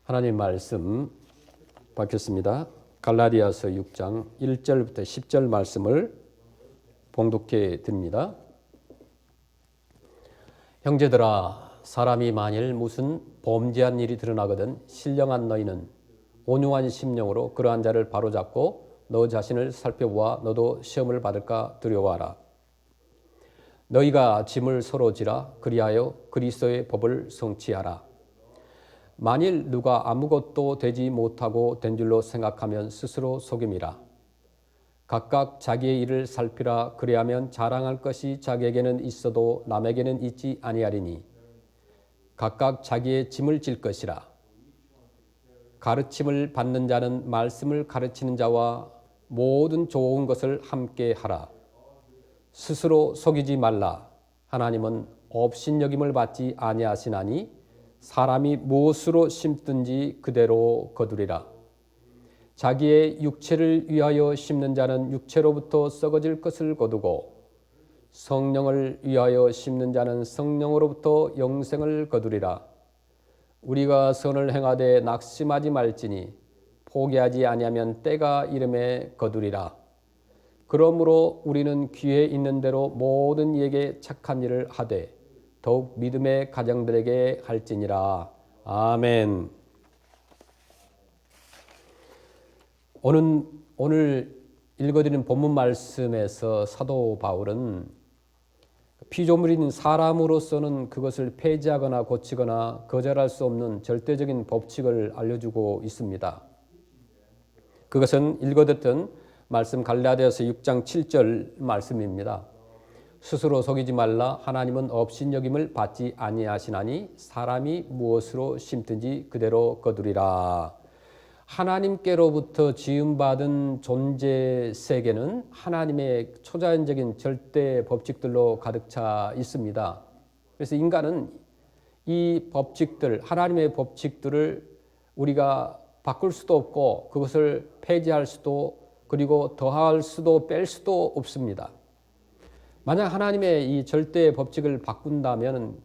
하나님 말씀 받겠습니다. 갈라디아서 6장 1절부터 10절 말씀을 봉독해 드립니다. 형제들아, 사람이 만일 무슨 범죄한 일이 드러나거든 신령한 너희는 온유한 심령으로 그러한 자를 바로잡고 너 자신을 살펴보아 너도 시험을 받을까 두려워하라. 너희가 짐을 서로 지라. 그리하여 그리스도의 법을 성취하라. 만일 누가 아무것도 되지 못하고 된 줄로 생각하면 스스로 속임이라. 각각 자기의 일을 살피라. 그리하면 자랑할 것이 자기에게는 있어도 남에게는 있지 아니하리니 각각 자기의 짐을 질 것이라. 가르침을 받는 자는 말씀을 가르치는 자와 모든 좋은 것을 함께 하라. 스스로 속이지 말라. 하나님은 업신여김을 받지 아니하시나니 사람이 무엇으로 심든지 그대로 거두리라. 자기의 육체를 위하여 심는 자는 육체로부터 썩어질 것을 거두고 성령을 위하여 심는 자는 성령으로부터 영생을 거두리라. 우리가 선을 행하되 낙심하지 말지니 포기하지 아니하면 때가 이름에 거두리라. 그러므로 우리는 귀에 있는 대로 모든 이에게 착한 일을 하되 더욱 믿음의 가정들에게 할지니라. 아멘. 오늘 읽어드린 본문 말씀에서 사도 바울은 피조물인 사람으로서는 그것을 폐지하거나 고치거나 거절할 수 없는 절대적인 법칙을 알려주고 있습니다. 그것은 읽어듣던 말씀 갈라디아서 6장 7절 말씀입니다. 스스로 속이지 말라. 하나님은 업신여김을 받지 아니하시나니 사람이 무엇으로 심든지 그대로 거두리라. 하나님께로부터 지음받은 존재 세계는 하나님의 초자연적인 절대 법칙들로 가득 차 있습니다. 그래서 인간은 이 법칙들, 하나님의 법칙들을 우리가 바꿀 수도 없고 그것을 폐지할 수도 그리고 더할 수도 뺄 수도 없습니다. 만약 하나님의 이 절대 법칙을 바꾼다면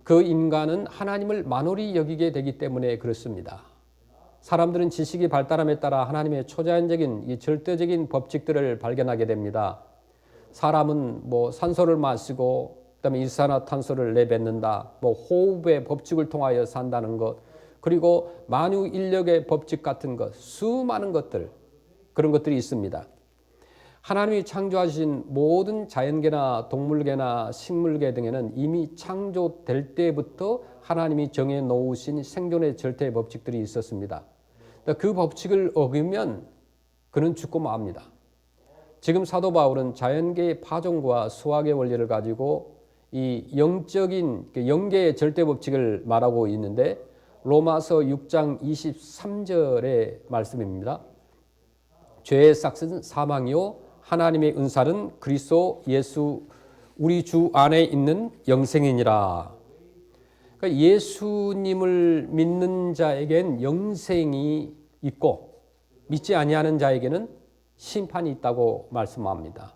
그 인간은 하나님을 만홀히 여기게 되기 때문에 그렇습니다. 사람들은 지식이 발달함에 따라 하나님의 초자연적인 이 절대적인 법칙들을 발견하게 됩니다. 사람은 산소를 마시고 그다음에 이산화탄소를 내뱉는다. 호흡의 법칙을 통하여 산다는 것. 그리고 만유 인력의 법칙 같은 것. 수많은 것들. 그런 것들이 있습니다. 하나님이 창조하신 모든 자연계나 동물계나 식물계 등에는 이미 창조될 때부터 하나님이 정해 놓으신 생존의 절대 법칙들이 있었습니다. 그 법칙을 어기면 그는 죽고 맙니다. 지금 사도 바울은 자연계의 파종과 수학의 원리를 가지고 이 영적인 영계의 절대 법칙을 말하고 있는데 로마서 6장 23절의 말씀입니다. 죄의 삭은 사망이요 하나님의 은사는 그리스도 예수 우리 주 안에 있는 영생이니라. 그러니까 예수님을 믿는 자에겐 영생이 있고 믿지 아니하는 자에게는 심판이 있다고 말씀합니다.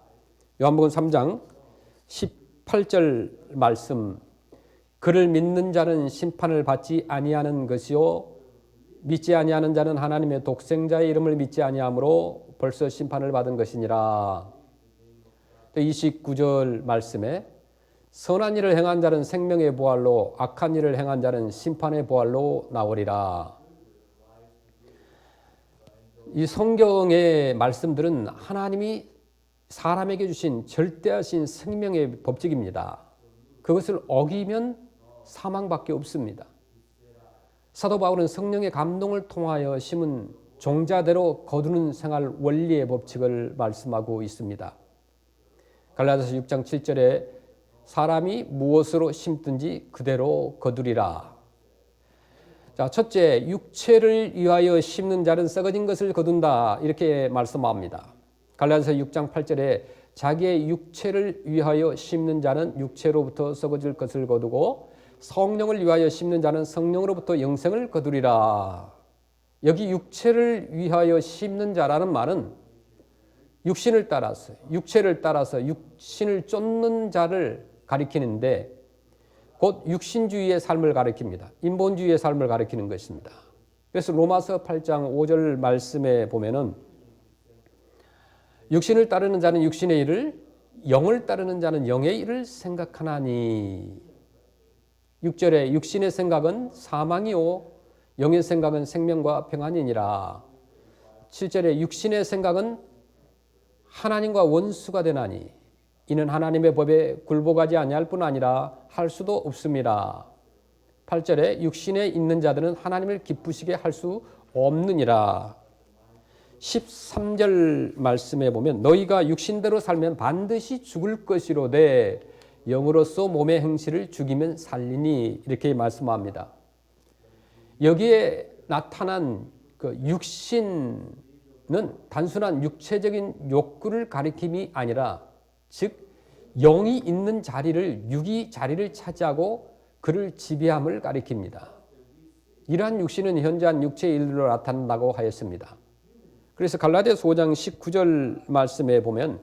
요한복음 3장 18절 말씀. 그를 믿는 자는 심판을 받지 아니하는 것이요 믿지 아니하는 자는 하나님의 독생자의 이름을 믿지 아니하므로 벌써 심판을 받은 것이니라. 29절 말씀에 선한 일을 행한 자는 생명의 부활로 악한 일을 행한 자는 심판의 부활로 나오리라. 이 성경의 말씀들은 하나님이 사람에게 주신 절대하신 생명의 법칙입니다. 그것을 어기면 사망밖에 없습니다. 사도 바울은 성령의 감동을 통하여 심은 종자대로 거두는 생활 원리의 법칙을 말씀하고 있습니다. 갈라디아서 6장 7절에 사람이 무엇으로 심든지 그대로 거두리라. 자, 첫째, 육체를 위하여 심는 자는 썩어진 것을 거둔다. 이렇게 말씀합니다. 갈라디아서 6장 8절에 자기의 육체를 위하여 심는 자는 육체로부터 썩어질 것을 거두고 성령을 위하여 심는 자는 성령으로부터 영생을 거두리라. 여기 육체를 위하여 심는 자라는 말은 육신을 따라서 육체를 따라서 육신을 쫓는 자를 가리키는데 곧 육신주의의 삶을 가리킵니다. 인본주의의 삶을 가리키는 것입니다. 그래서 로마서 8장 5절 말씀에 보면은 육신을 따르는 자는 육신의 일을, 영을 따르는 자는 영의 일을 생각하나니. 6절에 육신의 생각은 사망이요 영의 생각은 생명과 평안이니라. 7절에 육신의 생각은 하나님과 원수가 되나니 이는 하나님의 법에 굴복하지 아니할 뿐 아니라 할 수도 없습니다. 8절에 육신에 있는 자들은 하나님을 기쁘시게 할 수 없느니라. 13절 말씀에 보면 너희가 육신대로 살면 반드시 죽을 것이로되 영으로서 몸의 행실을 죽이면 살리니 이렇게 말씀합니다. 여기에 나타난 그 육신은 단순한 육체적인 욕구를 가리킴이 아니라 즉 영이 있는 자리를 육이 자리를 차지하고 그를 지배함을 가리킵니다. 이러한 육신은 현저한 육체의 일로 나타난다고 하였습니다. 그래서 갈라디아서 5장 19절 말씀에 보면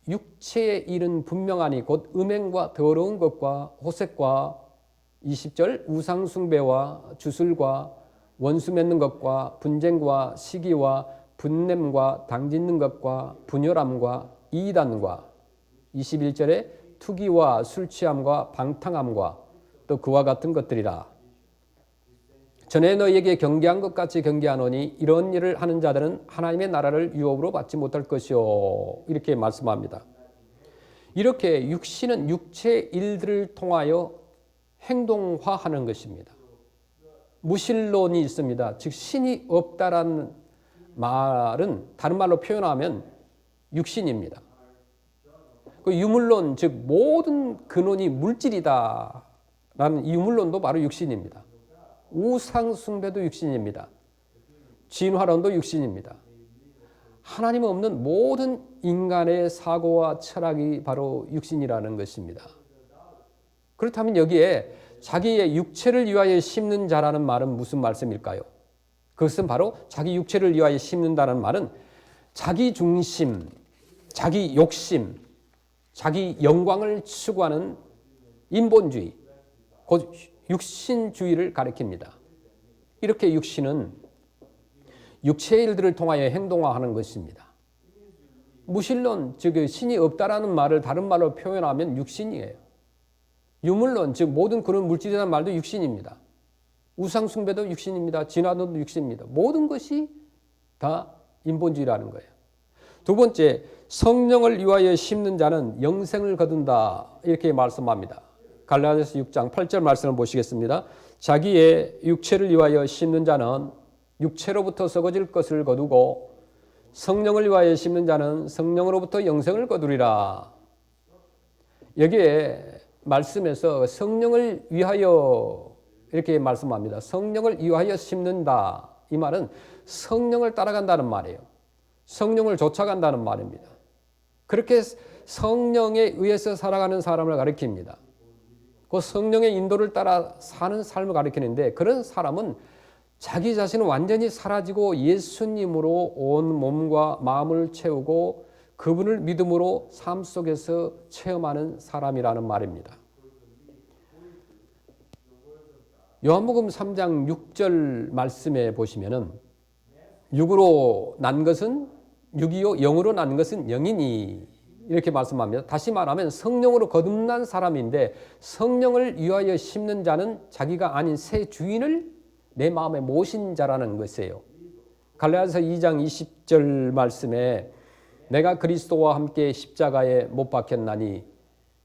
육체의 일은 분명하니 곧 음행과 더러운 것과 호색과 20절 우상 숭배와 주술과 원수 맺는 것과 분쟁과 시기와 분냄과 당짓는 것과 분열함과 이단과 21절에 투기와 술 취함과 방탕함과 또 그와 같은 것들이라. 전에 너희에게 경계한 것 같이 경계하노니 이런 일을 하는 자들은 하나님의 나라를 유업으로 받지 못할 것이요. 이렇게 말씀합니다. 이렇게 육신은 육체의 일들을 통하여 행동화하는 것입니다. 무신론이 있습니다. 즉 신이 없다라는 말은 다른 말로 표현하면 육신입니다. 그 유물론 즉 모든 근원이 물질이다 라는 유물론도 바로 육신입니다. 우상 숭배도 육신입니다. 진화론도 육신입니다. 하나님 없는 모든 인간의 사고와 철학이 바로 육신이라는 것입니다. 그렇다면 여기에 자기의 육체를 위하여 심는 자라는 말은 무슨 말씀일까요? 그것은 바로 자기 육체를 위하여 심는다는 말은 자기 중심, 자기 욕심, 자기 영광을 추구하는 인본주의, 곧 육신주의를 가리킵니다. 이렇게 육신은 육체의 일들을 통하여 행동화하는 것입니다. 무신론, 즉 신이 없다라는 말을 다른 말로 표현하면 육신이에요. 유물론, 즉 모든 그런 물질이라는 말도 육신입니다. 우상숭배도 육신입니다. 진화론도 육신입니다. 모든 것이 다 인본주의라는 거예요. 두 번째, 성령을 위하여 심는 자는 영생을 거둔다 이렇게 말씀합니다. 갈라디아서 6장 8절 말씀을 보시겠습니다. 자기의 육체를 위하여 심는 자는 육체로부터 썩어질 것을 거두고 성령을 위하여 심는 자는 성령으로부터 영생을 거두리라. 여기에 말씀에서 성령을 위하여 이렇게 말씀합니다. 성령을 위하여 심는다. 이 말은 성령을 따라간다는 말이에요. 성령을 쫓아간다는 말입니다. 그렇게 성령에 의해서 살아가는 사람을 가리킵니다. 그 성령의 인도를 따라 사는 삶을 가리키는데 그런 사람은 자기 자신은 완전히 사라지고 예수님으로 온 몸과 마음을 채우고 그분을 믿음으로 삶 속에서 체험하는 사람이라는 말입니다. 요한복음 3장 6절 말씀에 보시면은 육으로 난 것은 육이요 영으로 난 것은 영이니 이렇게 말씀합니다. 다시 말하면 성령으로 거듭난 사람인데 성령을 위하여 심는 자는 자기가 아닌 새 주인을 내 마음에 모신 자라는 것이에요. 갈라디아서 2장 20절 말씀에 내가 그리스도와 함께 십자가에 못 박혔나니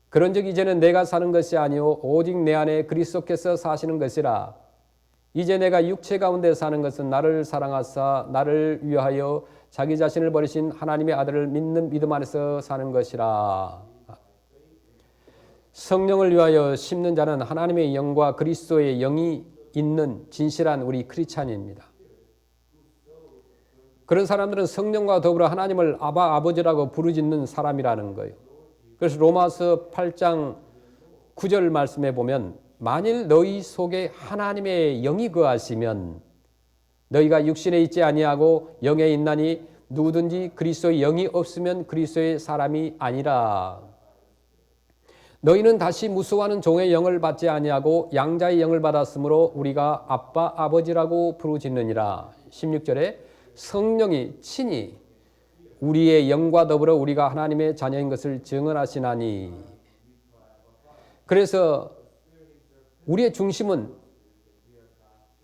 그런즉 이제는 내가 사는 것이 아니요 오직 내 안에 그리스도께서 사시는 것이라. 이제 내가 육체 가운데 사는 것은 나를 사랑하사 나를 위하여 자기 자신을 버리신 하나님의 아들을 믿는 믿음 안에서 사는 것이라. 성령을 위하여 심는 자는 하나님의 영과 그리스도의 영이 있는 진실한 우리 크리스찬입니다. 그런 사람들은 성령과 더불어 하나님을 아바 아버지라고 부르짖는 사람이라는 거예요. 그래서 로마서 8장 9절 말씀에 보면 만일 너희 속에 하나님의 영이 거하시면 너희가 육신에 있지 아니하고 영에 있나니 누구든지 그리스도의 영이 없으면 그리스도의 사람이 아니라. 너희는 다시 무수하는 종의 영을 받지 아니하고 양자의 영을 받았으므로 우리가 아빠 아버지라고 부르짖느니라. 16절에 성령이 친히 우리의 영과 더불어 우리가 하나님의 자녀인 것을 증언하시나니. 그래서 우리의 중심은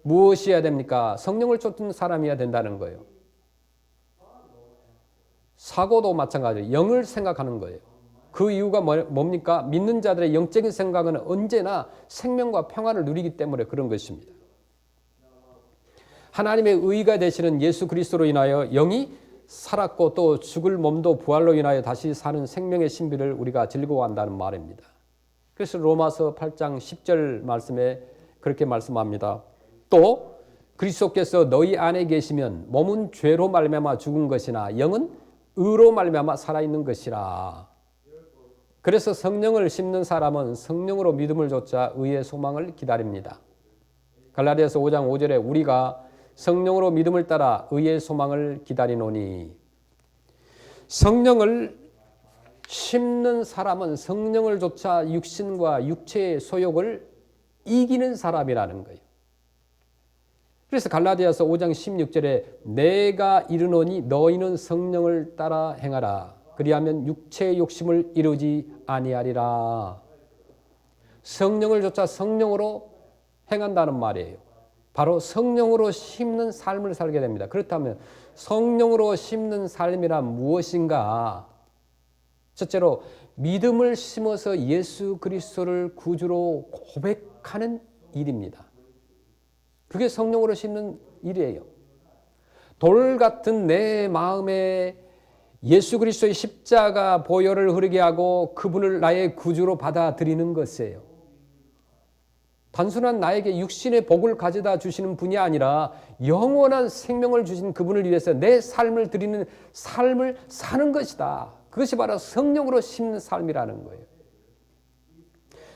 무엇이어야 됩니까? 성령을 쫓는 사람이어야 된다는 거예요. 사고도 마찬가지예요. 영을 생각하는 거예요. 그 이유가 뭡니까? 믿는 자들의 영적인 생각은 언제나 생명과 평안을 누리기 때문에 그런 것입니다. 하나님의 의가 되시는 예수 그리스도로 인하여 영이 살았고 또 죽을 몸도 부활로 인하여 다시 사는 생명의 신비를 우리가 즐거워한다는 말입니다. 그래서 로마서 8장 10절 말씀에 그렇게 말씀합니다. 또 그리스도께서 너희 안에 계시면 몸은 죄로 말미암아 죽은 것이나 영은 의로 말미암아 살아있는 것이라. 그래서 성령을 심는 사람은 성령으로 믿음을 좇아 의의 소망을 기다립니다. 갈라디아서 5장 5절에 우리가 성령으로 믿음을 따라 의의 소망을 기다리노니. 성령을 심는 사람은 성령을 좇아 육신과 육체의 소욕을 이기는 사람이라는 거예요. 그래서 갈라디아서 5장 16절에 내가 이르노니 너희는 성령을 따라 행하라. 그리하면 육체의 욕심을 이루지 아니하리라. 성령을 좇아 성령으로 행한다는 말이에요. 바로 성령으로 심는 삶을 살게 됩니다. 그렇다면 성령으로 심는 삶이란 무엇인가? 첫째로 믿음을 심어서 예수 그리스도를 구주로 고백하는 일입니다. 그게 성령으로 심는 일이에요. 돌 같은 내 마음에 예수 그리스도의 십자가 보혈을 흐르게 하고 그분을 나의 구주로 받아들이는 것이에요. 단순한 나에게 육신의 복을 가져다 주시는 분이 아니라 영원한 생명을 주신 그분을 위해서 내 삶을 드리는 삶을 사는 것이다. 그것이 바로 성령으로 심는 삶이라는 거예요.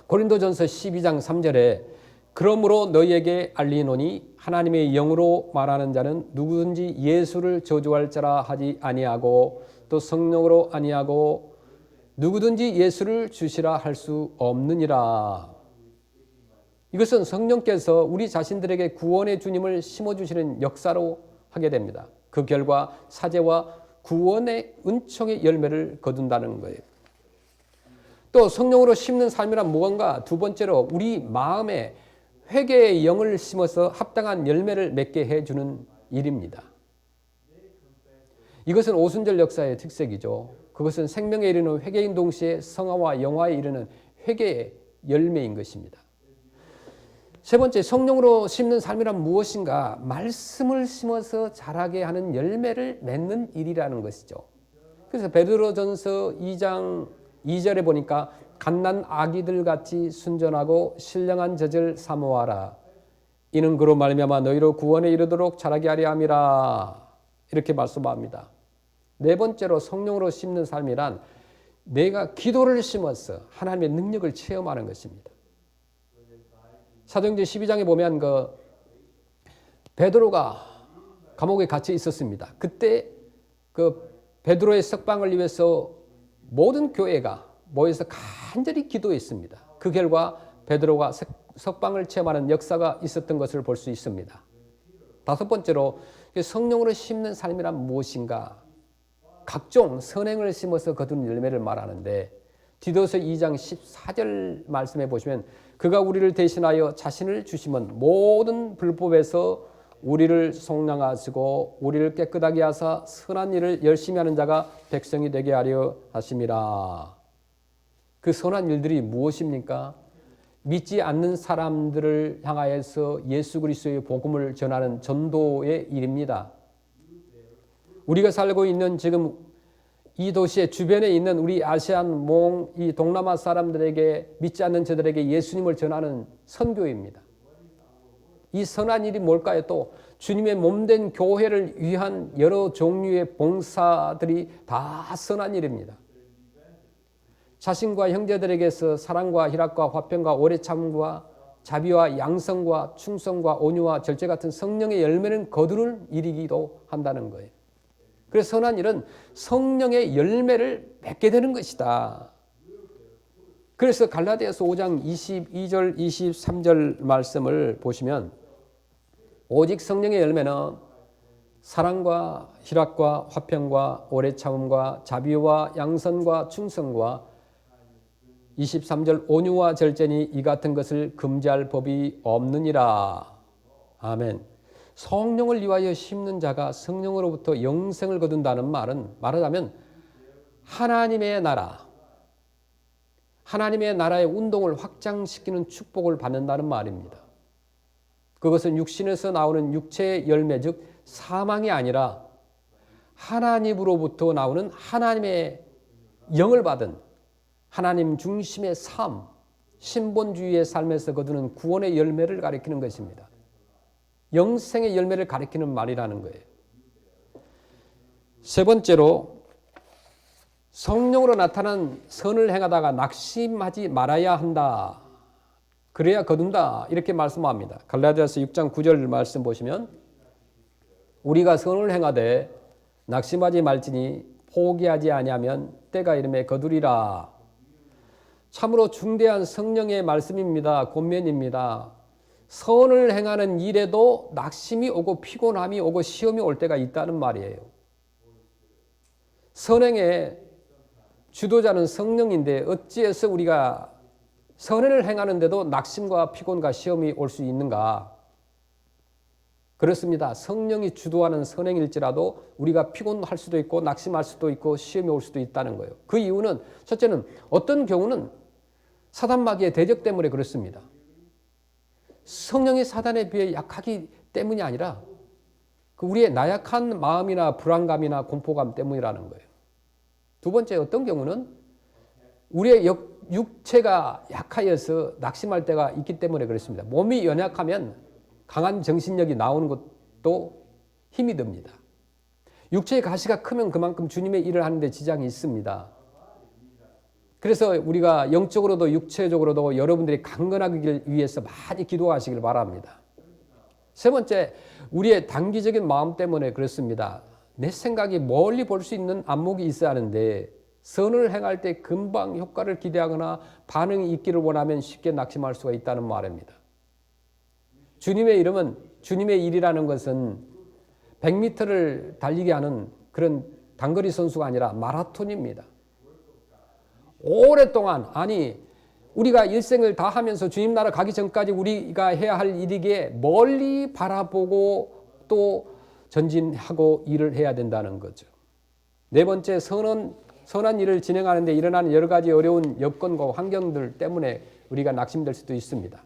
고린도전서 12장 3절에 그러므로 너희에게 알리노니 하나님의 영으로 말하는 자는 누구든지 예수를 저주할 자라 하지 아니하고 또 성령으로 아니하고 누구든지 예수를 주시라 할 수 없느니라. 이것은 성령께서 우리 자신들에게 구원의 주님을 심어주시는 역사로 하게 됩니다. 그 결과 사죄와 구원의 은총의 열매를 거둔다는 거예요. 또 성령으로 심는 삶이란 무언가? 두 번째로 우리 마음에 회개의 영을 심어서 합당한 열매를 맺게 해주는 일입니다. 이것은 오순절 역사의 특색이죠. 그것은 생명에 이르는 회개인 동시에 성화와 영화에 이르는 회개의 열매인 것입니다. 세 번째, 성령으로 심는 삶이란 무엇인가? 말씀을 심어서 자라게 하는 열매를 맺는 일이라는 것이죠. 그래서 베드로전서 2장 2절에 보니까 갓난 아기들 같이 순전하고 신령한 젖을 사모하라. 이는 그로 말미암아 너희로 구원에 이르도록 자라게 하려 함이라. 이렇게 말씀합니다. 네 번째로 성령으로 심는 삶이란 내가 기도를 심어서 하나님의 능력을 체험하는 것입니다. 사도행전 12장에 보면 베드로가 감옥에 갇혀 있었습니다. 그때 베드로의 석방을 위해서 모든 교회가 모여서 간절히 기도했습니다. 그 결과 베드로가 석방을 체험하는 역사가 있었던 것을 볼 수 있습니다. 다섯 번째로 성령으로 심는 삶이란 무엇인가? 각종 선행을 심어서 거둔 열매를 말하는데 디도서 2장 14절 말씀해 보시면 그가 우리를 대신하여 자신을 주시면 모든 불법에서 우리를 속량하시고 우리를 깨끗하게 하사 선한 일을 열심히 하는 자가 백성이 되게 하려 하심이라. 그 선한 일들이 무엇입니까? 믿지 않는 사람들을 향하여서 예수 그리스도의 복음을 전하는 전도의 일입니다. 우리가 살고 있는 지금 이 도시의 주변에 있는 우리 아시안, 몽, 이 동남아 사람들에게 믿지 않는 저들에게 예수님을 전하는 선교입니다. 이 선한 일이 뭘까요? 또 주님의 몸된 교회를 위한 여러 종류의 봉사들이 다 선한 일입니다. 자신과 형제들에게서 사랑과 희락과 화평과 오래 참음과 자비와 양성과 충성과 온유와 절제 같은 성령의 열매는 거두는 일이기도 한다는 거예요. 그래서 선한 일은 성령의 열매를 맺게 되는 것이다. 그래서 갈라디아서 5장 22절 23절 말씀을 보시면 오직 성령의 열매는 사랑과 희락과 화평과 오래 참음과 자비와 양선과 충성과 23절 온유와 절제니 이 같은 것을 금지할 법이 없느니라. 아멘. 성령을 위하여 심는 자가 성령으로부터 영생을 거둔다는 말은 말하자면 하나님의 나라, 하나님의 나라의 운동을 확장시키는 축복을 받는다는 말입니다. 그것은 육신에서 나오는 육체의 열매, 즉 사망이 아니라 하나님으로부터 나오는 하나님의 영을 받은 하나님 중심의 삶, 신본주의의 삶에서 거두는 구원의 열매를 가리키는 것입니다. 영생의 열매를 가리키는 말이라는 거예요. 세 번째로 성령으로 나타난 선을 행하다가 낙심하지 말아야 한다. 그래야 거둔다. 이렇게 말씀합니다. 갈라디아서 6장 9절 말씀 보시면 우리가 선을 행하되 낙심하지 말지니 포기하지 아니하면 때가 이름에 거두리라. 참으로 중대한 성령의 말씀입니다. 권면입니다. 선을 행하는 일에도 낙심이 오고 피곤함이 오고 시험이 올 때가 있다는 말이에요. 선행의 주도자는 성령인데 어찌해서 우리가 선을 행하는데도 낙심과 피곤과 시험이 올 수 있는가? 그렇습니다. 성령이 주도하는 선행일지라도 우리가 피곤할 수도 있고 낙심할 수도 있고 시험이 올 수도 있다는 거예요. 그 이유는 첫째는 어떤 경우는 사단마귀의 대적 때문에 그렇습니다. 성령이 사단에 비해 약하기 때문이 아니라 우리의 나약한 마음이나 불안감이나 공포감 때문이라는 거예요. 두 번째 어떤 경우는 우리의 육체가 약하여서 낙심할 때가 있기 때문에 그렇습니다. 몸이 연약하면 강한 정신력이 나오는 것도 힘이 듭니다. 육체의 가시가 크면 그만큼 주님의 일을 하는데 지장이 있습니다. 그래서 우리가 영적으로도 육체적으로도 여러분들이 강건하기 위해서 많이 기도하시길 바랍니다. 세 번째, 우리의 단기적인 마음 때문에 그렇습니다. 내 생각이 멀리 볼 수 있는 안목이 있어야 하는데 선을 행할 때 금방 효과를 기대하거나 반응이 있기를 원하면 쉽게 낙심할 수가 있다는 말입니다. 주님의 이름은 주님의 일이라는 것은 100m를 달리게 하는 그런 단거리 선수가 아니라 마라톤입니다. 오랫동안 우리가 일생을 다 하면서 주님 나라 가기 전까지 우리가 해야 할 일이기에 멀리 바라보고 또 전진하고 일을 해야 된다는 거죠. 네 번째, 선한 일을 진행하는데 일어나는 여러 가지 어려운 여건과 환경들 때문에 우리가 낙심될 수도 있습니다.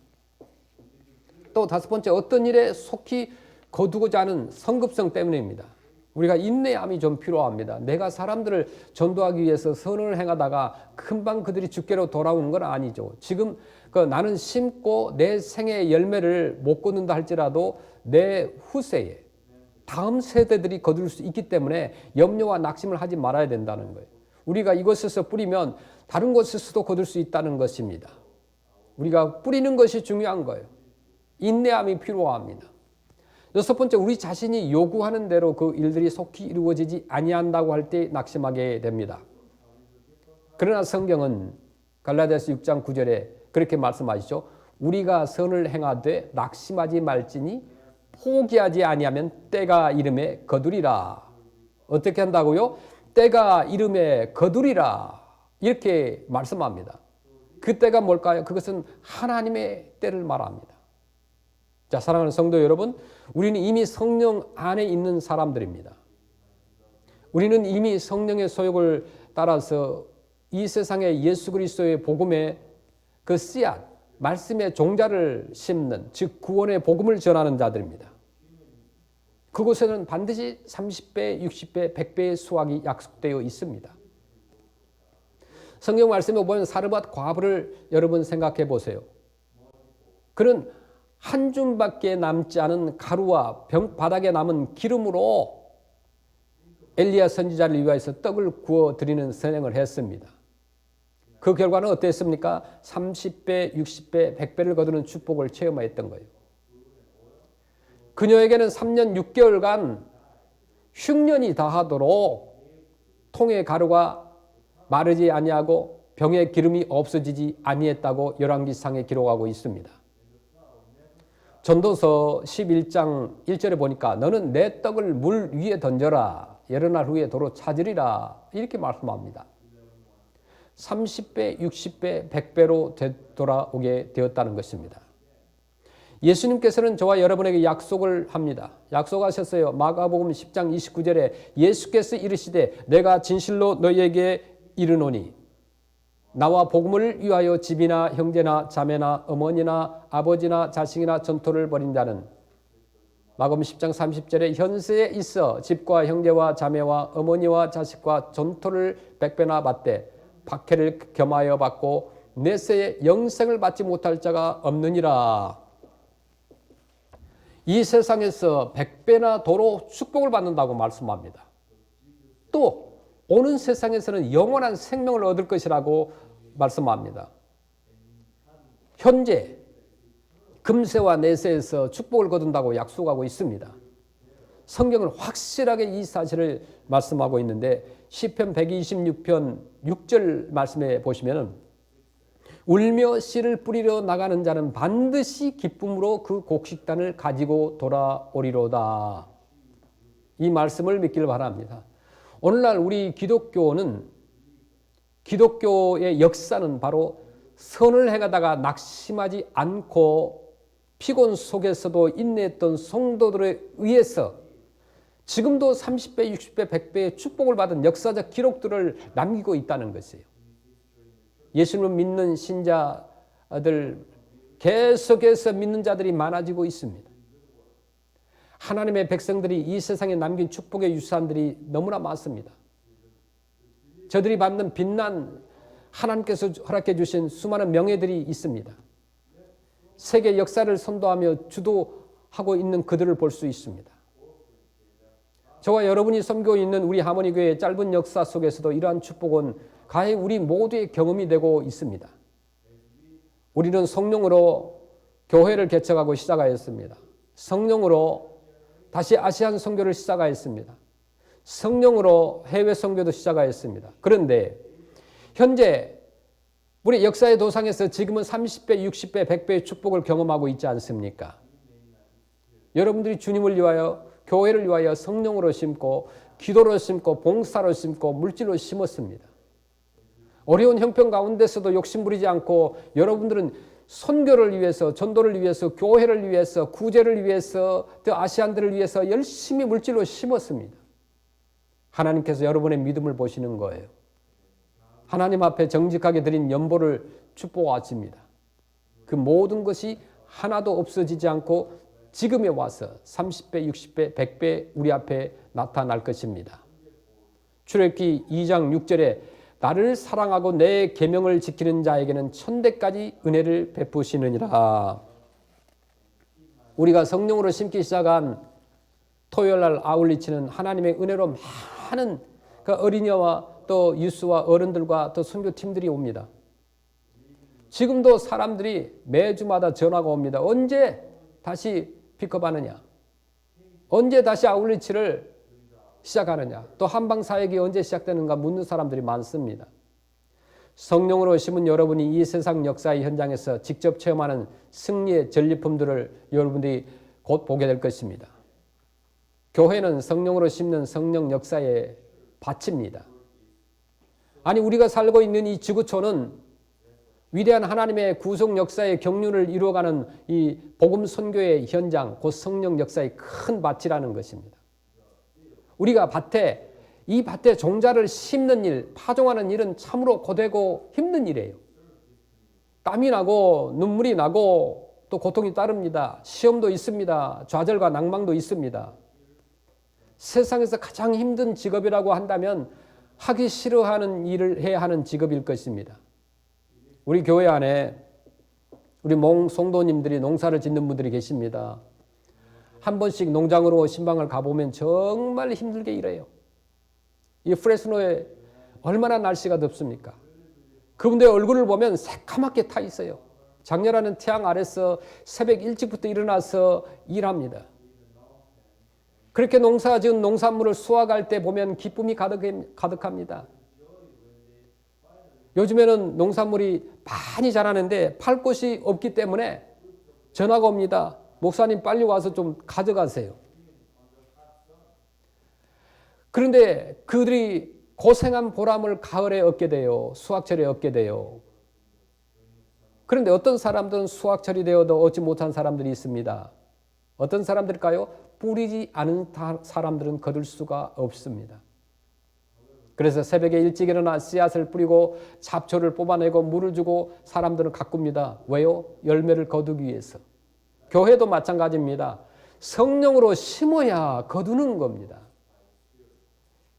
또 다섯 번째, 어떤 일에 속히 거두고자 하는 성급성 때문입니다. 우리가 인내함이 좀 필요합니다. 내가 사람들을 전도하기 위해서 선을 행하다가 금방 그들이 주께로 돌아오는 건 아니죠. 지금 나는 심고 내 생의 열매를 못 거둔다 할지라도 내 후세에 다음 세대들이 거둘 수 있기 때문에 염려와 낙심을 하지 말아야 된다는 거예요. 우리가 이곳에서 뿌리면 다른 곳에서도 거둘 수 있다는 것입니다. 우리가 뿌리는 것이 중요한 거예요. 인내함이 필요합니다. 여섯 번째, 우리 자신이 요구하는 대로 그 일들이 속히 이루어지지 아니한다고 할 때 낙심하게 됩니다. 그러나 성경은 갈라디아서 6장 9절에 그렇게 말씀하시죠. 우리가 선을 행하되 낙심하지 말지니 포기하지 아니하면 때가 이름에 거두리라. 어떻게 한다고요? 때가 이름에 거두리라. 이렇게 말씀합니다. 그 때가 뭘까요? 그것은 하나님의 때를 말합니다. 자, 사랑하는 성도 여러분, 우리는 이미 성령 안에 있는 사람들입니다. 우리는 이미 성령의 소욕을 따라서 이 세상에 예수 그리스도의 복음의 그 씨앗, 말씀의 종자를 심는, 즉 구원의 복음을 전하는 자들입니다. 그곳에는 반드시 30배, 60배, 100배의 수확이 약속되어 있습니다. 성경 말씀에 보면 사르밧 과부를 여러분 생각해 보세요. 그는 한 줌밖에 남지 않은 가루와 바닥에 남은 기름으로 엘리야 선지자를 위하여서 떡을 구워 드리는 선행을 했습니다. 그 결과는 어땠습니까? 30배, 60배, 100배를 거두는 축복을 체험했던 거예요. 그녀에게는 3년 6개월간 흉년이 다하도록 통의 가루가 마르지 아니하고 병의 기름이 없어지지 아니했다고 열왕기상에 기록하고 있습니다. 전도서 11장 1절에 보니까 너는 내 떡을 물 위에 던져라. 여러 날 후에 도로 찾으리라. 이렇게 말씀합니다. 30배, 60배, 100배로 되돌아오게 되었다는 것입니다. 예수님께서는 저와 여러분에게 약속을 합니다. 약속하셨어요. 마가복음 10장 29절에 예수께서 이르시되 내가 진실로 너희에게 이르노니 나와 복음을 위하여 집이나 형제나 자매나 어머니나 아버지나 자식이나 전토를 벌인 자는 마가복음 10장 30절에 현세에 있어 집과 형제와 자매와 어머니와 자식과 전토를 100배나 받되 박해를 겸하여 받고 내세에 영생을 받지 못할 자가 없느니라. 이 세상에서 100배나 도로 축복을 받는다고 말씀합니다. 또 오는 세상에서는 영원한 생명을 얻을 것이라고 말씀합니다. 현재 금세와 내세에서 축복을 거둔다고 약속하고 있습니다. 성경은 확실하게 이 사실을 말씀하고 있는데 시편 126편 6절 말씀에 보시면 울며 씨를 뿌리러 나가는 자는 반드시 기쁨으로 그 곡식단을 가지고 돌아오리로다. 이 말씀을 믿기를 바랍니다. 오늘날 우리 기독교의 역사는 바로 선을 행하다가 낙심하지 않고 피곤 속에서도 인내했던 성도들에 의해서 지금도 30배, 60배, 100배의 축복을 받은 역사적 기록들을 남기고 있다는 것이에요. 예수님을 믿는 신자들 계속해서 믿는 자들이 많아지고 있습니다. 하나님의 백성들이 이 세상에 남긴 축복의 유산들이 너무나 많습니다. 저들이 받는 빛난 하나님께서 허락해 주신 수많은 명예들이 있습니다. 세계 역사를 선도하며 주도하고 있는 그들을 볼 수 있습니다. 저와 여러분이 섬기고 있는 우리 하모니 교회의 짧은 역사 속에서도 이러한 축복은 가히 우리 모두의 경험이 되고 있습니다. 우리는 성령으로 교회를 개척하고 시작하였습니다. 성령으로 다시 아시안 선교를 시작하였습니다. 성령으로 해외 선교도 시작하였습니다. 그런데 현재 우리 역사의 도상에서 지금은 30배, 60배, 100배의 축복을 경험하고 있지 않습니까? 여러분들이 주님을 위하여 교회를 위하여 성령으로 심고 기도로 심고 봉사로 심고 물질로 심었습니다. 어려운 형편 가운데서도 욕심부리지 않고 여러분들은 선교를 위해서, 전도를 위해서, 교회를 위해서, 구제를 위해서, 또 아시안들을 위해서 열심히 물질로 심었습니다. 하나님께서 여러분의 믿음을 보시는 거예요. 하나님 앞에 정직하게 드린 연보를 축복하십니다. 그 모든 것이 하나도 없어지지 않고 지금에 와서 30배, 60배, 100배 우리 앞에 나타날 것입니다. 출애굽기 2장 6절에 나를 사랑하고 내 계명을 지키는 자에게는 천대까지 은혜를 베푸시느니라. 우리가 성령으로 심기 시작한 토요일날 아울리치는 하나님의 은혜로 많은 그 어린이와 또 유스와 어른들과 또 선교팀들이 옵니다. 지금도 사람들이 매주마다 전화가 옵니다. 언제 다시 픽업하느냐? 언제 다시 아울리치를 시작하느냐? 또 한방사역이 언제 시작되는가 묻는 사람들이 많습니다. 성령으로 심은 여러분이 이 세상 역사의 현장에서 직접 체험하는 승리의 전리품들을 여러분들이 곧 보게 될 것입니다. 교회는 성령으로 심는 성령 역사의 밭입니다. 아니 우리가 살고 있는 이 지구촌은 위대한 하나님의 구속 역사의 경륜을 이루어가는 이 복음 선교의 현장, 곧 성령 역사의 큰 밭이라는 것입니다. 우리가 이 밭에 종자를 심는 일, 파종하는 일은 참으로 고되고 힘든 일이에요. 땀이 나고 눈물이 나고 또 고통이 따릅니다. 시험도 있습니다. 좌절과 낭망도 있습니다. 세상에서 가장 힘든 직업이라고 한다면 하기 싫어하는 일을 해야 하는 직업일 것입니다. 우리 교회 안에 우리 성도님들이 농사를 짓는 분들이 계십니다. 한 번씩 농장으로 신방을 가보면 정말 힘들게 일해요. 이 프레스노에 얼마나 날씨가 덥습니까? 그분들의 얼굴을 보면 새까맣게 타 있어요. 장렬하는 태양 아래서 새벽 일찍부터 일어나서 일합니다. 그렇게 농사 지은 농산물을 수확할 때 보면 기쁨이 가득합니다. 요즘에는 농산물이 많이 자라는데 팔 곳이 없기 때문에 전화가 옵니다. 목사님 빨리 와서 좀 가져가세요. 그런데 그들이 고생한 보람을 가을에 얻게 돼요. 수확철에 얻게 돼요. 그런데 어떤 사람들은 수확철이 되어도 얻지 못한 사람들이 있습니다. 어떤 사람들일까요? 뿌리지 않은 사람들은 거둘 수가 없습니다. 그래서 새벽에 일찍 일어나 씨앗을 뿌리고 잡초를 뽑아내고 물을 주고 사람들은 가꿉니다. 왜요? 열매를 거두기 위해서. 교회도 마찬가지입니다. 성령으로 심어야 거두는 겁니다.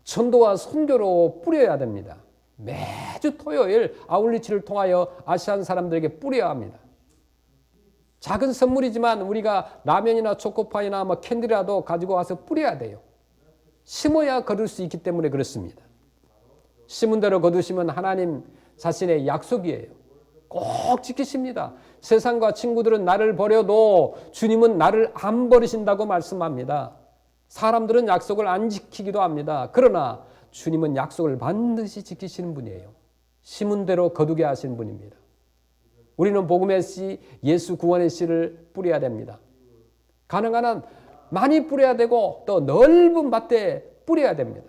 전도와 선교로 뿌려야 됩니다. 매주 토요일 아울리치를 통하여 아시안 사람들에게 뿌려야 합니다. 작은 선물이지만 우리가 라면이나 초코파이나 캔디라도 가지고 와서 뿌려야 돼요. 심어야 거둘 수 있기 때문에 그렇습니다. 심은 대로 거두시면 하나님 자신의 약속이에요. 꼭 지키십니다. 세상과 친구들은 나를 버려도 주님은 나를 안 버리신다고 말씀합니다. 사람들은 약속을 안 지키기도 합니다. 그러나 주님은 약속을 반드시 지키시는 분이에요. 심은 대로 거두게 하시는 분입니다. 우리는 복음의 씨, 예수 구원의 씨를 뿌려야 됩니다. 가능한 한 많이 뿌려야 되고 또 넓은 밭에 뿌려야 됩니다.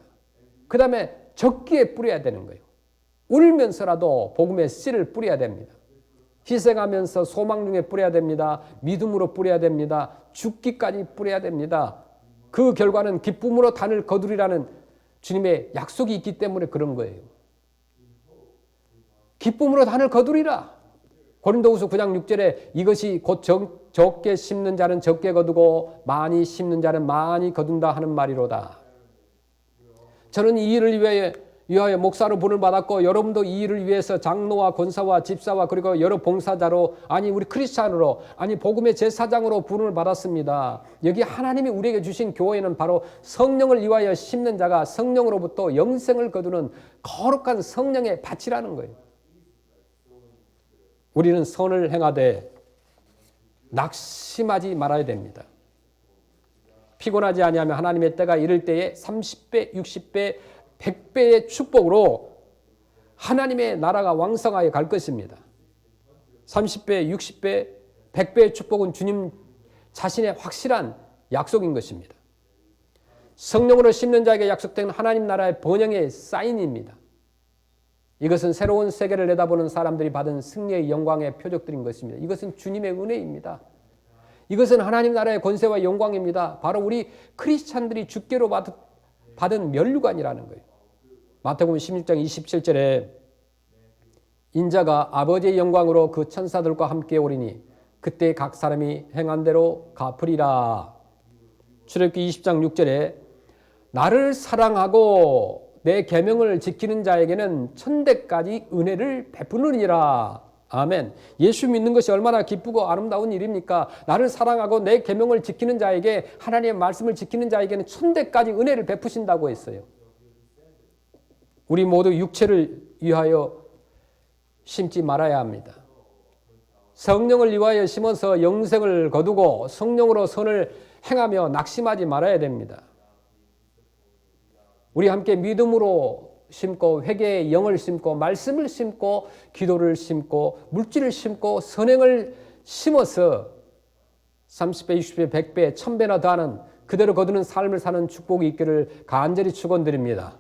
그 다음에 적기에 뿌려야 되는 거예요. 울면서라도 복음의 씨를 뿌려야 됩니다. 희생하면서 소망 중에 뿌려야 됩니다. 믿음으로 뿌려야 됩니다. 죽기까지 뿌려야 됩니다. 그 결과는 기쁨으로 단을 거두리라는 주님의 약속이 있기 때문에 그런 거예요. 기쁨으로 단을 거두리라. 고린도후서 9장 6절에 이것이 곧 적게 심는 자는 적게 거두고 많이 심는 자는 많이 거둔다 하는 말이로다. 저는 이 일을 위하여 목사로 분을 받았고 여러분도 이 일을 위해서 장로와 권사와 집사와 그리고 여러 봉사자로 우리 크리스찬으로 복음의 제사장으로 분을 받았습니다. 여기 하나님이 우리에게 주신 교회는 바로 성령을 위하여 심는 자가 성령으로부터 영생을 거두는 거룩한 성령의 밭이라는 거예요. 우리는 선을 행하되 낙심하지 말아야 됩니다. 피곤하지 아니하면 하나님의 때가 이를 때에 30배, 60배, 100배의 축복으로 하나님의 나라가 왕성하게 갈 것입니다. 30배, 60배, 100배의 축복은 주님 자신의 확실한 약속인 것입니다. 성령으로 심는 자에게 약속된 하나님 나라의 번영의 사인입니다. 이것은 새로운 세계를 내다보는 사람들이 받은 승리의 영광의 표적들인 것입니다. 이것은 주님의 은혜입니다. 이것은 하나님 나라의 권세와 영광입니다. 바로 우리 크리스찬들이 주께로 받은 면류관이라는 거예요. 마태복음 16장 27절에 인자가 아버지의 영광으로 그 천사들과 함께 오리니 그때 각 사람이 행한 대로 갚으리라. 출애굽기 20장 6절에 나를 사랑하고 내 계명을 지키는 자에게는 천대까지 은혜를 베푸느니라. 아멘. 예수 믿는 것이 얼마나 기쁘고 아름다운 일입니까? 나를 사랑하고 내 계명을 지키는 자에게, 하나님의 말씀을 지키는 자에게는 천대까지 은혜를 베푸신다고 했어요. 우리 모두 육체를 위하여 심지 말아야 합니다. 성령을 위하여 심어서 영생을 거두고 성령으로 선을 행하며 낙심하지 말아야 됩니다. 우리 함께 믿음으로 심고 회개의 영을 심고 말씀을 심고 기도를 심고 물질을 심고 선행을 심어서 30배, 60배, 100배, 1000배나 더하는 그대로 거두는 삶을 사는 축복이 있기를 간절히 축원드립니다.